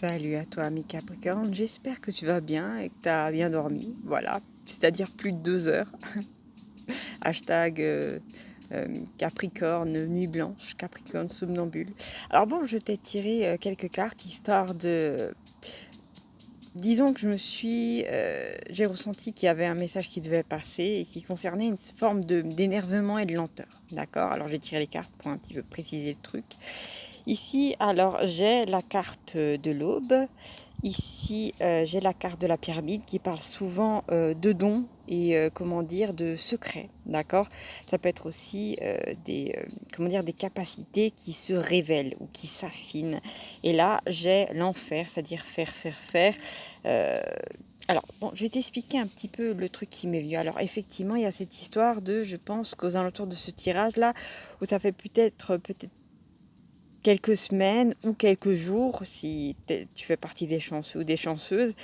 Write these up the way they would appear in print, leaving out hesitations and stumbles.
Salut à toi, ami Capricorne. J'espère que tu vas bien et que tu as bien dormi. Voilà, c'est-à-dire plus de 2 heures. Hashtag Capricorne, nuit blanche, Capricorne somnambule. Alors bon, je t'ai tiré quelques cartes histoire de... Disons que j'ai ressenti qu'il y avait un message qui devait passer et qui concernait une forme d'énervement et de lenteur. D'accord? Alors j'ai tiré les cartes pour un petit peu préciser le truc. Ici, alors, j'ai la carte de l'aube. Ici, j'ai la carte de la pyramide qui parle souvent de dons et comment dire, de secrets. D'accord? Ça peut être aussi comment dire, des capacités qui se révèlent ou qui s'affinent. Et là, j'ai l'enfer, c'est-à-dire faire, faire, faire. Euh, alors, bon, je vais t'expliquer un petit peu le truc qui m'est venu. Alors, effectivement, il y a cette histoire de, je pense qu'aux alentours de ce tirage-là, où ça fait peut-être quelques semaines ou quelques jours, si tu fais partie des chanceux ou des chanceuses,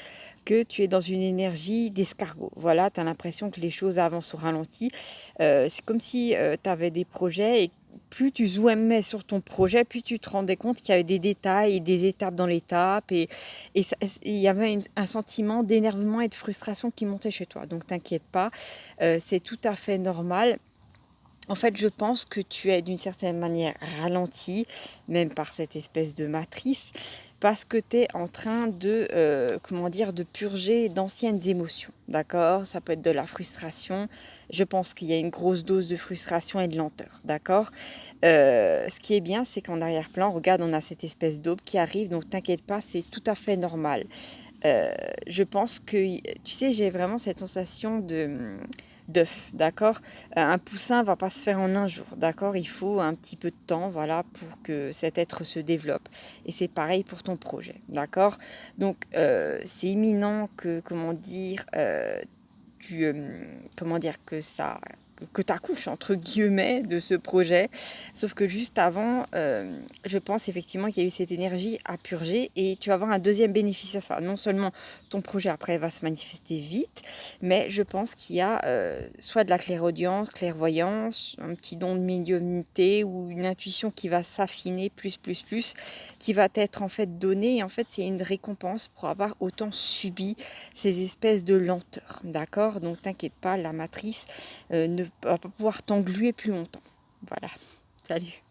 que tu es dans une énergie d'escargot. Voilà, tu as l'impression que les choses avancent au ralenti. C'est comme si tu avais des projets et plus tu zoomais sur ton projet, plus tu te rendais compte qu'il y avait des détails et des étapes dans l'étape et il y avait un sentiment d'énervement et de frustration qui montait chez toi. Donc t'inquiète pas, c'est tout à fait normal. En fait, je pense que tu es d'une certaine manière ralenti, même par cette espèce de matrice, parce que tu es en train de, comment dire, de purger d'anciennes émotions. D'accord? Ça peut être de la frustration. Je pense qu'il y a une grosse dose de frustration et de lenteur. D'accord? Ce qui est bien, c'est qu'en arrière-plan, regarde, on a cette espèce d'aube qui arrive, donc t'inquiète pas, c'est tout à fait normal. Je pense que, tu sais, j'ai vraiment cette sensation d'œuf, d'accord? Un poussin va pas se faire en un jour, d'accord? Il faut un petit peu de temps, voilà, pour que cet être se développe. Et c'est pareil pour ton projet, d'accord? Donc, c'est imminent que, comment dire, tu, comment dire, que tu accouches entre guillemets de ce projet. Sauf que juste avant, je pense effectivement qu'il y a eu cette énergie à purger et tu vas avoir un deuxième bénéfice à ça. Non seulement ton projet après va se manifester vite, mais je pense qu'il y a soit de la clairaudience, clairvoyance, un petit don de médiumnité ou une intuition qui va s'affiner plus, qui va être en fait donnée. Et en fait, c'est une récompense pour avoir autant subi ces espèces de lenteurs. D'accord? Donc t'inquiète pas, la matrice ne va pas pouvoir t'engluer plus longtemps. Voilà. Salut.